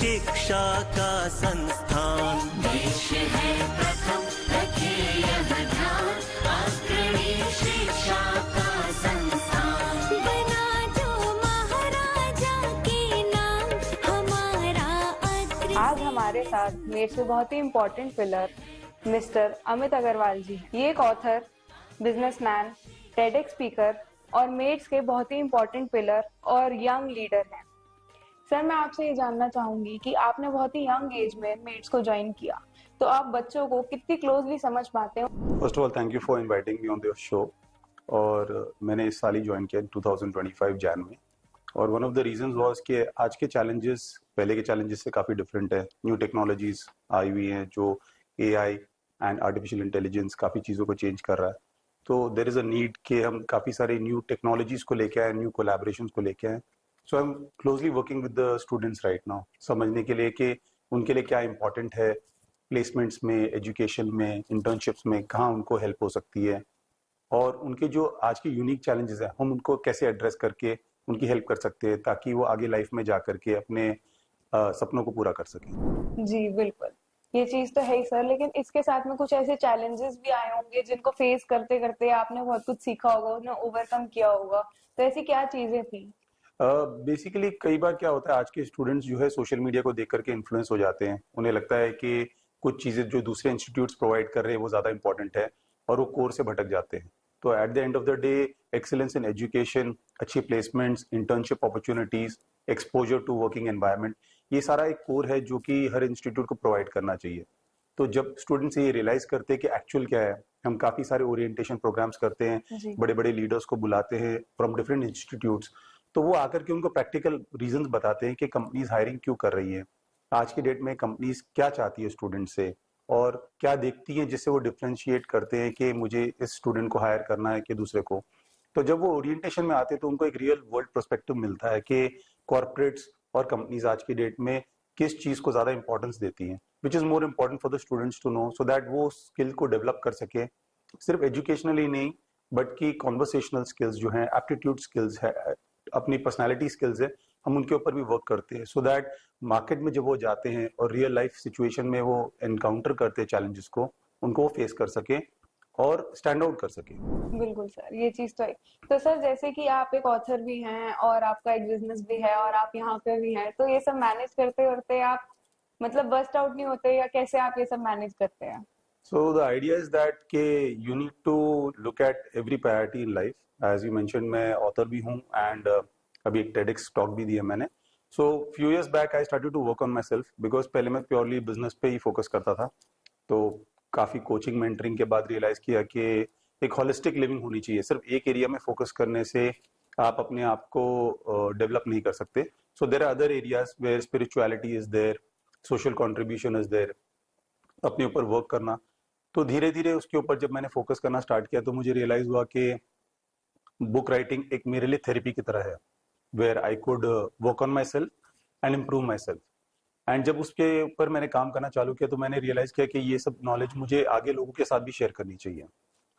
शिक्षा का संस्थान। देश है प्रथम रखे यह ध्यान, अग्रणी शिक्षा का संस्थान। बना जो महाराजा के नाम हमारा अग्रणी। आज हमारे साथ मेरे से बहुत ही important pillar mister Amit Agarwal ji. ये एक ऑथर, बिजनेसमैन, टेडेक्स स्पीकर और मेड्स के बहुत ही इम्पोर्टेंट पिलर और यंग लीडर हैं। सर, मैं आपसे ये जानना चाहूंगी कि आपने बहुत ही यंग एज में मेड्स को ज्वाइन किया, तो आप बच्चों को कितनी क्लोजली समझ पाते हो? First of all thank you for inviting me on this show. और मैंने इस साल ही ज्वाइन किया 2025 जैन में। और one of the reasons was कि आज के चैलेंजेस पहले के चैलेंजेस से काफ़ी डिफरेंट है। न्यू टेक्नोलॉजीज आई हुई हैं जो एआई एंड आर्टिफिशियल इंटेलिजेंस काफ़ी चीज़ों को चेंज कर रहा है। तो देर इज़ अ नीड कि हम काफ़ी सारे न्यू टेक्नोलॉजीज को लेके आए, न्यू कोलैबोरेशन को लेके आए। So I am closely working with the students right now, समझने के लिए कि उनके लिए क्या इंपॉर्टेंट है, प्लेसमेंट्स में, एजुकेशन में, इंटर्नशिप्स में कहाँ उनको हेल्प हो सकती है, और उनके जो आज के यूनिक चैलेंजेस हैं हम उनको कैसे एड्रेस करके उनकी हेल्प कर सकते हैं ताकि वो आगे लाइफ में जा करके अपने सपनों को पूरा कर सकें। जी बिल्कुल, ये चीज तो है ही सर, लेकिन इसके साथ में कुछ ऐसे चैलेंजेस भी आए होंगे जिनको फेस करते करते आपने बहुत कुछ सीखा होगा, उन्हें ओवरकम किया होगा। तो ऐसी क्या चीजें थी? बेसिकली कई बार क्या होता है, आज के स्टूडेंट्स जो है सोशल मीडिया को देख करके इन्फ्लुएंस हो जाते हैं। उन्हें लगता है कि कुछ चीजें जो दूसरे इंस्टीट्यूट्स प्रोवाइड कर रहे हैं वो ज्यादा इंपॉर्टेंट है और वो कोर से भटक जाते हैं। तो at the end of the day excellence in education, अच्छी placements, internship opportunities, exposure to working environment, ये सारा एक कोर है जो कि हर इंस्टीट्यूट को प्रोवाइड करना चाहिए। तो जब स्टूडेंट्स ये रियलाइज करते हैं कि एक्चुअल क्या है, हम काफी सारे ओरिएंटेशन प्रोग्राम्स करते हैं, बड़े बड़े लीडर्स को बुलाते हैं फ्रॉम डिफरेंट इंस्टीट्यूट्स, तो वो आकर के उनको प्रैक्टिकल रीजंस बताते हैं कि कंपनीज हायरिंग क्यों कर रही है, आज की डेट में कंपनीज क्या चाहती है स्टूडेंट से और क्या देखती है जिससे वो डिफ्रेंशिएट करते हैं कि मुझे इस स्टूडेंट को हायर करना है कि दूसरे को। तो जब वो ओरिएंटेशन में आते हैं तो उनको एक रियल वर्ल्ड पर्सपेक्टिव मिलता है कि कॉर्पोरेट्स और कंपनीज आज की डेट में किस चीज को ज्यादा इंपॉर्टेंस देती हैं, which is more important for the students to know, so that वो स्किल को डेवलप कर सके, सिर्फ एजुकेशनली नहीं बट की कॉन्वर्सेशनल स्किल्स जो है, एप्टीट्यूड स्किल्स है, अपनी पर्सनालिटी स्किल्स है, हम उनके ऊपर भी वर्क करते हैं सो दैट मार्केट में जब वो जाते हैं और रियल लाइफ सिचुएशन में वो एनकाउंटर करते हैं चैलेंजेस को, उनको वो फेस कर सके और स्टैंड आउट कर सके। बिल्कुल सर, ये चीज तो है। तो सर, जैसे कि आप एक ऑथर भी हैं और आपका एक बिजनेस भी है और आप यहाँ पे भी हैं, तो ये सब मैनेज करते करते आप मतलब बस्ट आउट नहीं होते, या कैसे आप ये सब मैनेज करते हैं? So the idea is that कि you need to look at every priority in life. As you mentioned, मैं author भी हूँ and अभी एक TEDx talk भी दिया मैंने. So few years back I started to work on myself because पहले मैं purely business पे ही focus करता था. तो काफी कोचिंग मेंटरिंग के बाद रियलाइज किया कि एक होलिस्टिक लिविंग होनी चाहिए। सिर्फ एक एरिया में फोकस करने से आप अपने आप को डेवलप नहीं कर सकते। So there are other areas where spirituality is there, social contribution is there, अपने ऊपर वर्क करना। तो धीरे धीरे उसके ऊपर जब मैंने फोकस करना स्टार्ट किया तो मुझे रियलाइज हुआ कि बुक राइटिंग एक मेरे लिए थेरेपी की तरह है, where I could work on myself and improve myself. And जब उसके ऊपर मैंने काम करना चालू किया तो मैंने रियलाइज किया कि ये सब नॉलेज मुझे आगे लोगों के साथ भी शेयर करनी चाहिए।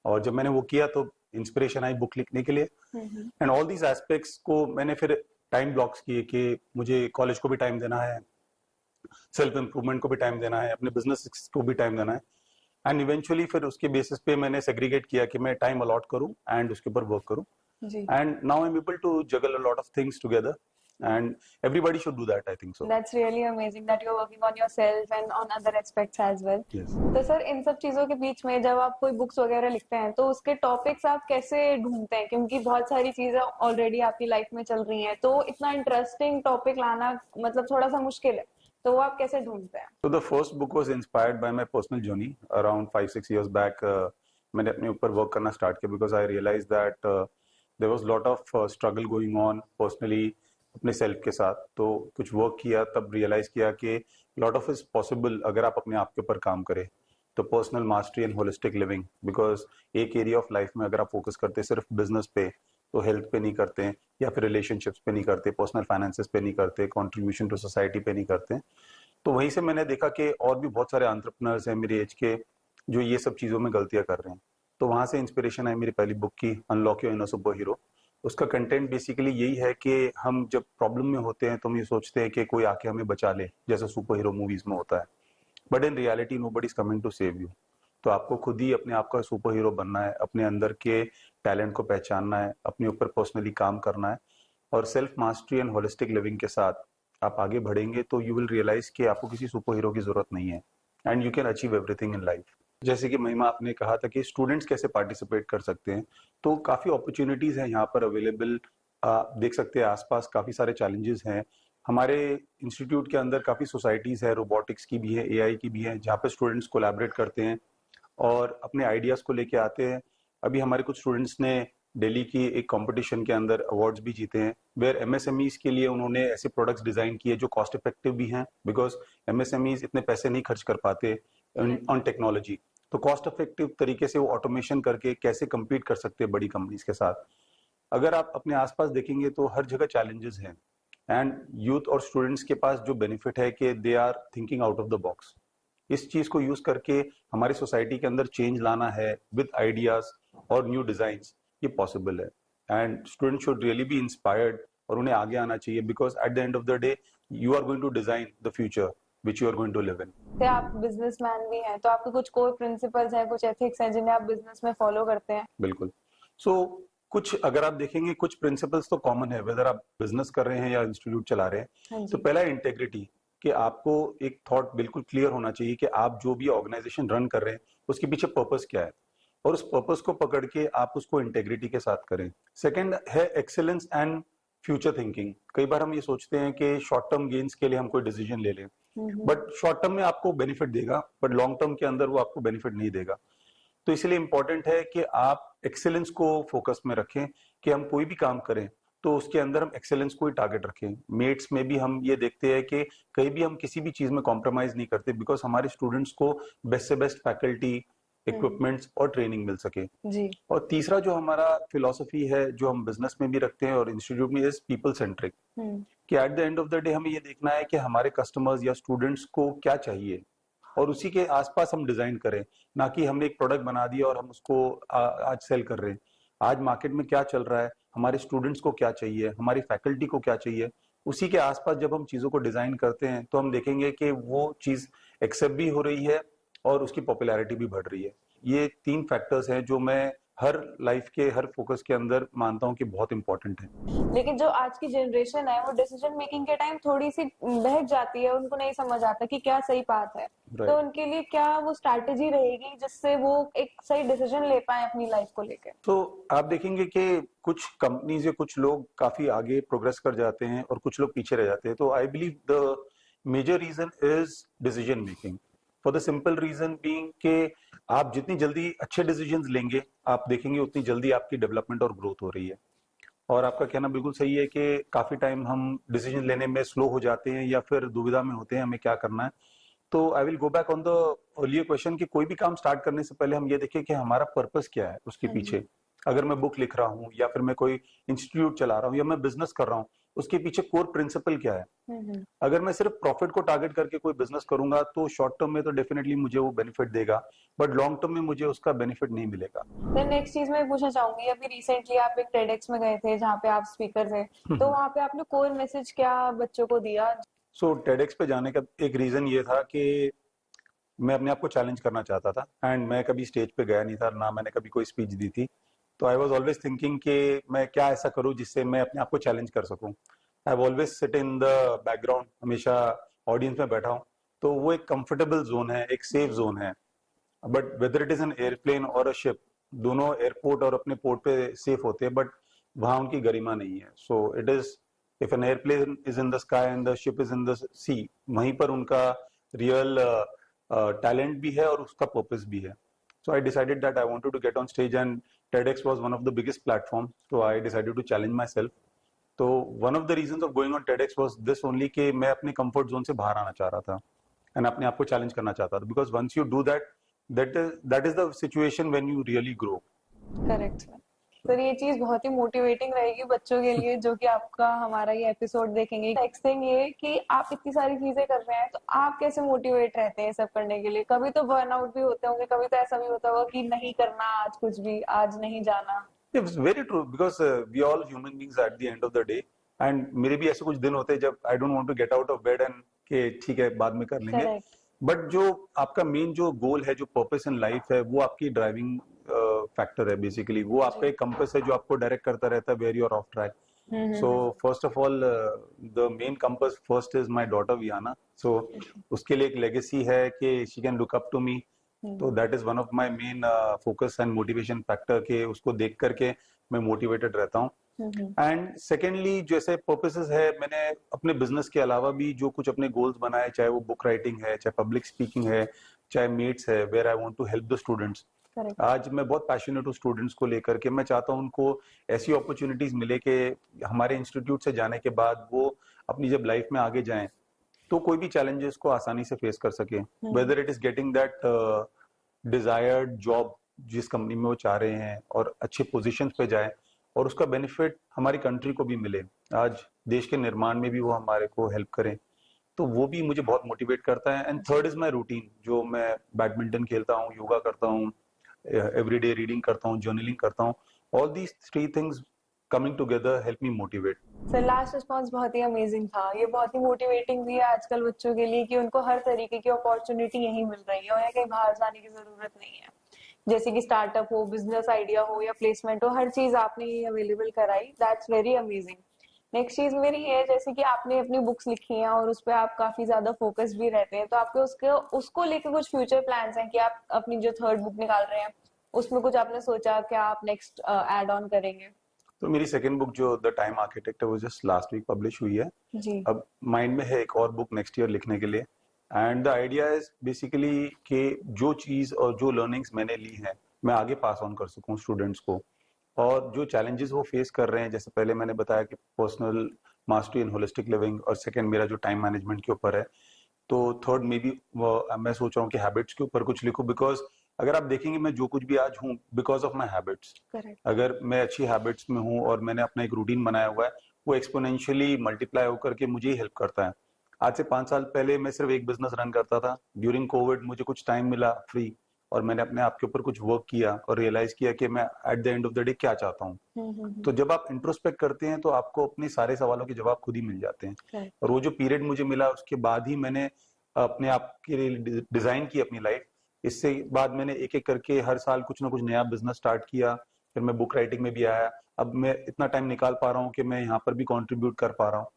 और जब मैंने वो किया तो इंस्पिरेशन आई बुक लिखने के लिए। एंड ऑल दीज एस्पेक्ट्स को मैंने फिर टाइम ब्लॉक्स किए कि मुझे कॉलेज को भी टाइम देना है, सेल्फ इम्प्रूवमेंट को भी टाइम देना है, अपने बिजनेस को भी टाइम देना है। एंड इवेंचुअली फिर उसके बेसिस पे मैंने सेग्रीगेट किया कि मैं टाइम अलॉट करूं एंड उसके ऊपर वर्क करूं। And now I am able to juggle a lot of things together and everybody should do that, I think so. That's really amazing that you're working on yourself and on other aspects as well. Yes. तो sir, इन सब चीजों के बीच में जब आप कोई books वगैरह लिखते हैं तो उसके टॉपिक्स आप कैसे ढूंढते हैं, क्योंकि बहुत सारी चीजें ऑलरेडी आपकी लाइफ में चल रही हैं, तो इतना इंटरेस्टिंग टॉपिक लाना मतलब थोड़ा सा मुश्किल है, तो वो आप कैसे ढूंढते हैं? So the first book was inspired by my personal journey around 5-6 years back. मैंने अपने ऊपर वर्क करना स्टार्ट किया because I realized that there was lot of struggle going on personally अपने सेल्फ के साथ। तो कुछ वर्क किया तब रियलाइज किया कि लॉट ऑफ इज पॉसिबल अगर आप अपने आप के ऊपर काम करें। तो personal mastery and holistic living, because एक एरिया ऑफ लाइफ में अगर आप फोकस करते हैं सिर्फ बिजनेस पे तो हेल्थ पे नहीं करते हैं, या फिर रिलेशनशिप्स पे नहीं करते, पर्सनल फाइनेंसेस पे नहीं करते, कंट्रीब्यूशन टू सोसाइटी पे नहीं करते। तो वहीं से मैंने देखा कि और भी बहुत सारे एंटरप्रेन्योर्स हैं मेरी एज के जो ये सब चीज़ों में गलतियां कर रहे हैं। तो वहाँ से इंस्पिरेशन आई मेरी पहली बुक की, unlock your inner super hero. उसका कंटेंट बेसिकली यही है कि हम जब प्रॉब्लम में होते हैं तो हम ये सोचते हैं कि कोई आके हमें बचा ले, जैसे सुपर हीरो मूवीज में होता है, but in reality nobody is coming to save you. तो आपको खुद ही अपने आप का सुपर हीरो बनना है, अपने अंदर के टैलेंट को पहचानना है, अपने ऊपर पर्सनली काम करना है, और self mastery and holistic living के साथ आप आगे बढ़ेंगे तो यू विल रियलाइज कि आपको किसी सुपर हीरो की जरूरत नहीं है, and you can achieve everything in life. जैसे कि महिमा आपने कहा था कि स्टूडेंट्स कैसे पार्टिसिपेट कर सकते हैं, तो काफी अपॉर्चुनिटीज हैं यहाँ पर अवेलेबल। देख सकते हैं आसपास काफी सारे चैलेंजेस हैं। हमारे इंस्टीट्यूट के अंदर काफी सोसाइटीज है, रोबोटिक्स की भी है, एआई की भी है, जहाँ पे स्टूडेंट्स कोलैबोरेट करते हैं और अपने आइडियाज को लेके आते हैं। अभी हमारे कुछ स्टूडेंट्स ने दिल्ली की एक कंपटीशन के अंदर अवार्ड्स भी जीते हैं, वेयर एमएसएमईज के लिए उन्होंने ऐसे प्रोडक्ट्स डिजाइन किए जो कॉस्ट इफेक्टिव भी हैं, बिकॉज एमएसएमईज इतने पैसे नहीं खर्च कर पाते ऑन टेक्नोलॉजी। तो कॉस्ट इफेक्टिव तरीके से वो ऑटोमेशन करके कैसे compete कर सकते हैं बड़ी कंपनीज के साथ। अगर आप अपने आसपास देखेंगे तो हर जगह चैलेंजेस हैं, एंड यूथ और स्टूडेंट्स के पास जो बेनिफिट है कि they are thinking out of the box. इस चीज को यूज करके हमारी सोसाइटी के अंदर चेंज लाना है विद आइडियाज और न्यू डिजाइन्स, ये पॉसिबल है। And student should really be inspired और उन्हें आगे आना चाहिए, because at the end of the day you are going to design the future which you are going to live in. से आप बिजनेसमैन भी हैं, तो आपके कुछ कोर प्रिंसिपल्स हैं, कुछ एथिक्स हैं जिन्हें आप बिजनेस में फॉलो करते हैं? बिल्कुल। सो कुछ अगर आप देखेंगे कुछ प्रिंसिपल्स तो कॉमन है, वेदर आप बिजनेस कर रहे हैं या इंस्टीट्यूट चला रहे हैं। हाँ तो जी। पहला इंटेग्रिटी, कि आपको एक थॉट बिल्कुल क्लियर होना चाहिए कि आप जो भी ऑर्गेनाइजेशन रन कर रहे हैं उसके पीछे पर्पस क्या है, और उस पर्पस को पकड़ के आप उसको इंटेग्रिटी के साथ करें। सेकंड है एक्सेलेंस एंड फ्यूचर थिंकिंग। कई बार हम ये सोचते हैं कि शॉर्ट टर्म गेन्स के लिए हम कोई डिसीजन ले लें, बट शॉर्ट टर्म में आपको बेनिफिट देगा, बट लॉन्ग टर्म के अंदर वो आपको बेनिफिट नहीं देगा। तो इसलिए इंपॉर्टेंट है कि आप एक्सेलेंस को फोकस में रखें, कि हम कोई भी काम करें तो उसके अंदर हम एक्सेलेंस को ही टारगेट रखें। मेट्स में भी हम ये देखते हैं कि कहीं भी हम किसी भी चीज में कॉम्प्रोमाइज नहीं करते, बिकॉज हमारे स्टूडेंट्स को बेस्ट से बेस्ट फैकल्टी, इक्विपमेंट्स और ट्रेनिंग मिल सके। जी। और तीसरा जो हमारा फिलॉसफी है, जो हम बिजनेस में भी रखते हैं और इंस्टीट्यूट में, इज पीपल सेंट्रिक। कि eight the end of the day हमें ये देखना है कि हमारे कस्टमर्स या स्टूडेंट्स को क्या चाहिए और उसी के आसपास हम डिजाइन करें, ना कि हमने एक प्रोडक्ट बना दिया और हम उसको आज सेल कर रहे हैं। आज मार्केट में क्या चल रहा है, हमारे स्टूडेंट्स को क्या चाहिए, हमारी फैकल्टी को क्या चाहिए, उसी के आसपास जब हम चीजों को डिजाइन करते हैं तो हम देखेंगे कि वो चीज एक्सेप्ट भी हो रही है और उसकी पॉपुलैरिटी भी बढ़ रही है। ये 3 फैक्टर्स हैं जो मैं हर लाइफ के हर फोकस के अंदर मानता हूँ कि बहुत इंपॉर्टेंट है। लेकिन जो आज की जनरेशन है वो डिसीजन मेकिंग के टाइम थोड़ी सी बहक जाती है, उनको नहीं समझ आता कि क्या सही बात है। तो उनके लिए क्या वो स्ट्रैटेजी रहेगी जिससे वो एक सही डिसीजन ले पाए अपनी लाइफ को लेकर? तो आप देखेंगे कि कुछ कंपनीज या कुछ लोग काफी आगे प्रोग्रेस कर जाते हैं और कुछ लोग पीछे रह जाते हैं। तो I believe the major reason is decision making, for the simple reason being कि आप जितनी जल्दी अच्छे डिसीजंस लेंगे, आप देखेंगे उतनी जल्दी आपकी डेवलपमेंट और ग्रोथ हो रही है। और आपका कहना बिल्कुल सही है कि काफी टाइम हम डिसीजन लेने में स्लो हो जाते हैं या फिर दुविधा में होते हैं हमें क्या करना है। तो I will go back on the earlier question कि कोई भी काम स्टार्ट करने से पहले हम ये देखें कि हमारा पर्पस क्या है उसके पीछे। अगर मैं बुक लिख रहा हूँ या फिर मैं कोई इंस्टीट्यूट चला रहा हूँ या मैं बिजनेस कर रहा हूँ, उसके पीछे कोर प्रिंसिपल क्या है। अगर मैं सिर्फ प्रॉफिट को टारगेट करके कोई बिजनेस करूंगा तो शॉर्ट टर्म में तो डेफिनेटली मुझे वो बेनिफिट देगा, बट लॉन्ग टर्म में मुझे उसका बेनिफिट नहीं मिलेगा। फिर नेक्स्ट चीज मैं पूछना चाहूंगी, अभी रिसेंटली आप एक टेडेक्स में गए थे जहाँ पे आप स्पीकर थे, तो वहाँ पे आपने कोर मैसेज क्या बच्चों को दिया? सो टेडेक्स पे जाने का एक रीजन ये था कि मैं अपने आप को चैलेंज करना चाहता था, एंड मैं कभी स्टेज पे गया नहीं था, ना मैंने कभी कोई स्पीच दी थी। तो आई वॉज ऑलवेज थिंकिंग कि मैं क्या ऐसा करूं जिससे मैं अपने आप को चैलेंज कर सकूं। I always sit in the background, हमेशा ऑडियंस में बैठा हूं, तो वो एक कंफर्टेबल जोन है, एक सेफ जोन है। But whether it is an airplane और अ शिप, दोनों एयरपोर्ट और अपने पोर्ट पे सेफ होते हैं, बट वहां उनकी गरिमा नहीं है। So it is, if an airplane is in the sky and the ship is in the sea, वहीं पर उनका रियल टैलेंट भी है और उसका पर्पस भी है। So I decided that I wanted to get on stage, and TEDx was one of the biggest platforms. So I decided to challenge myself. तो one of the reasons of going on TEDx was this only कि मैं अपने comfort zone से बाहर आना चाह रहा था and अपने आप को challenge करना चाहता था, because once you do that, that is the situation when you really grow. Correct sir, ये चीज बहुत ही मोटिवेटिंग रहेगी बच्चों के लिए जो कि आपका हमारा ये एपिसोड देखेंगे। नेक्स्ट थिंग ये कि आप इतनी सारी चीजें कर रहे हैं, तो आप कैसे मोटिवेट रहते हैं सब करने के लिए? कभी तो बर्नआउट भी होते होंगे, कभी तो ऐसा भी होता होगा कि नहीं करना आज कुछ भी, आज नहीं जाना। It's very true because we all human beings at the end of the day, and मेरे भी ऐसे कुछ दिन होते हैं जब I don't want to get out of bed and कि ठीक है बाद में कर लेंगे. Correct. बट जो आपका मेन जो गोल है, जो पर्पस इन लाइफ है, वो आपकी ड्राइविंग फैक्टर है बेसिकली. वो आपका एक कंपस है जो आपको डायरेक्ट करता रहता है where you are off track. So first of all, the main compass first is my daughter Viana. So उसके लिए एक legacy है कि she can look up to me. तो that is one of my main focus and motivation factor कि उसको देख करके मैं motivated रहता हूँ. And secondly, जैसे purposes है, मैंने अपने business के अलावा भी जो कुछ अपने goals बनाए, चाहे वो book writing है, चाहे public speaking है, चाहे mates है, where I want to help the students. Correct. आज मैं बहुत पैशनेट हूँ स्टूडेंट्स को लेकर के. मैं चाहता हूँ उनको ऐसी अपॉर्चुनिटीज मिले कि हमारे इंस्टीट्यूट से जाने के बाद वो अपनी जब लाइफ में आगे जाएं तो कोई भी चैलेंजेस को आसानी से फेस कर सके. Whether it is getting that desired job जिस कंपनी में वो चाह रहे हैं और अच्छे पोजीशंस पे जाए और उसका बेनिफिट हमारी कंट्री को भी मिले, आज देश के निर्माण में भी वो हमारे को हेल्प करें, तो वो भी मुझे बहुत मोटिवेट करता है. And third is my routine, जो मैं बैडमिंटन खेलता हूँ, योगा करता हूँ, एवरीडे रीडिंग करता हूँ, जर्नलिंग करता हूँ. All these three things coming together help me motivate. Sir last response बहुत ही अमेजिंग था. ये बहुत ही मोटिवेटिंग भी है आजकल बच्चों के लिए कि उनको हर तरीके की अपॉर्चुनिटी यहीं मिल रही है और कहीं बाहर जाने की जरूरत नहीं है. जैसे कि स्टार्टअप हो, बिजनेस आइडिया हो या प्लेसमेंट हो, हर चीज आपने ये अवेलेबल कराई. That's very amazing. नेक्स्ट चीज मेरी ये है, जैसे कि आपने अपनी बुक्स लिखी हैं और उस पर आप काफी ज्यादा फोकस भी रहते हैं, तो आपके उसको लेके कुछ फ्यूचर प्लान्स हैं कि आप अपनी जो थर्ड बुक निकाल रहे हैं उसमें कुछ आपने सोचा क्या आप नेक्स्ट ऐड ऑन करेंगे? तो मेरी सेकंड बुक जो द टाइम आर्किटेक्ट है वो जस्ट लास्ट वीक पब्लिश हुई है जी. अब माइंड में है एक और बुक नेक्स्ट ईयर लिखने के लिए. And the idea is basically कि जो चीज और जो लर्निंग्स मैंने ली हैं मैं आगे पास ऑन कर सकूं स्टूडेंट्स को, और जो चैलेंजेस वो फेस कर रहे हैं, जैसे पहले मैंने बताया कि पर्सनल मास्टरी इन होलिस्टिक लिविंग, और सेकंड मेरा जो टाइम मैनेजमेंट के ऊपर है, तो थर्ड में भी मैं सोच रहा हूँ कि हैबिट्स के ऊपर कुछ लिखूं. बिकॉज अगर आप देखेंगे मैं जो कुछ भी आज हूँ बिकॉज ऑफ माई हैबिट्स. अगर मैं अच्छी हैबिट्स में हूँ और मैंने अपना एक रूटीन बनाया हुआ है, वो एक्सपोनेंशियली मल्टीप्लाई होकर के मुझे ही हेल्प करता है. आज से 5 साल पहले मैं सिर्फ एक बिजनेस रन करता था. ड्यूरिंग कोविड मुझे कुछ टाइम मिला फ्री और मैंने अपने आप के ऊपर कुछ वर्क किया और रियलाइज किया कि मैं eight the end of the day क्या चाहता हूँ. तो जब आप इंट्रोस्पेक्ट करते हैं तो आपको अपने सारे सवालों के जवाब खुद ही मिल जाते हैं. और वो जो पीरियड मुझे मिला उसके बाद ही मैंने अपने आप के लिए डिजाइन की अपनी लाइफ. इससे बाद मैंने एक एक करके हर साल कुछ ना कुछ नया बिजनेस स्टार्ट किया. फिर मैं बुक राइटिंग में भी आया. अब मैं इतना टाइम निकाल पा रहा हूँ कि मैं यहाँ पर भी कंट्रीब्यूट कर पा रहा हूँ.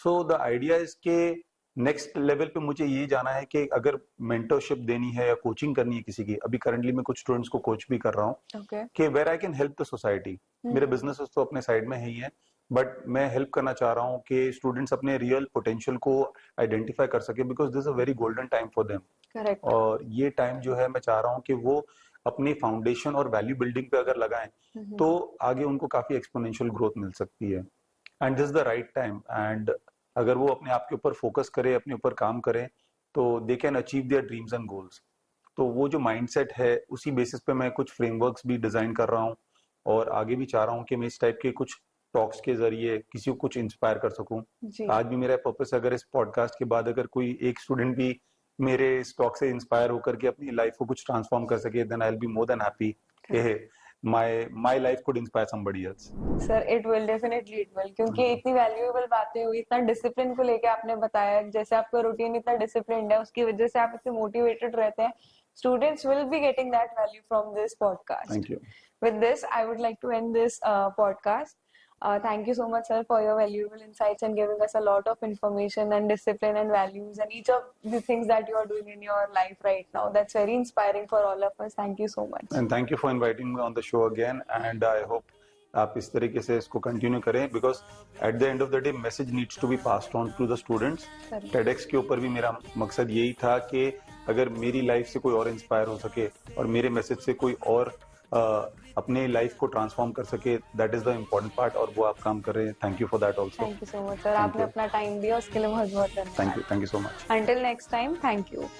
सो द आइडिया इज के नेक्स्ट लेवल पे मुझे ये जाना है कि अगर मेंटरशिप देनी है या कोचिंग करनी है किसी की, अभी करंटली मैं कुछ स्टूडेंट्स को कोच भी कर रहा हूँ कि where I can help the society. मेरे बिजनेसेस तो अपने साइड में ही है, बट मैं हेल्प करना चाह रहा हूँ कि स्टूडेंट्स अपने रियल पोटेंशियल को आइडेंटिफाई कर सके, because this is a very golden time for them. और ये टाइम जो है मैं चाह रहा हूँ कि वो अपनी फाउंडेशन और वैल्यू बिल्डिंग पे अगर लगाएं तो आगे उनको काफी एक्सपोनेंशियल ग्रोथ मिल सकती है. And this is the right time. And अगर वो अपने आप के ऊपर फोकस करे, अपने ऊपर काम करें, तो they can achieve their dreams and goals. तो वो जो माइंडसेट है उसी बेसिस पे मैं कुछ फ्रेमवर्क्स भी डिजाइन कर रहा हूँ और आगे भी चाह रहा हूँ कि मैं इस टाइप के कुछ टॉक्स के जरिए किसी को कुछ इंस्पायर कर सकूं. आज भी मेरा पर्पस, अगर इस पॉडकास्ट के बाद अगर कोई एक स्टूडेंट भी मेरे इस टॉक से इंस्पायर होकर के अपनी लाइफ को कुछ ट्रांसफॉर्म कर सके, then I will be more than happy. my life could inspire somebody else. Sir it will, definitely it will, क्योंकि इतनी वैल्यूएबल बातें हुई, इतना डिसिप्लिन को लेके आपने बताया, जैसे आपका रूटीन इतना डिसिप्लिन्ड है उसकी वजह से आप इतने मोटिवेटेड रहते हैं. Students will be getting that value from this podcast. Thank you. With this, I would like to end this podcast. Thank you so much, sir, for your valuable insights and giving us a lot of information and discipline and values and each of the things that you are doing in your life right now. That's very inspiring for all of us. Thank you so much. And thank you for inviting me on the show again. And I hope आप इस तरीके से इसको continue करें, because at the end of the day message needs to be passed on to the students. TEDx के ऊपर भी मेरा मकसद यही था कि अगर मेरी लाइफ से कोई और इंस्पायर हो सके और मेरे मैसेज से कोई और अपने लाइफ को ट्रांसफॉर्म कर सके, that is the important part, और वो आप काम कर रहे हैं. Thank you for that also. Thank you so much sir, आपने अपना टाइम दिया उसके लिए बहुत बहुत धन्यवाद. Thank you so much. Until next time, thank you.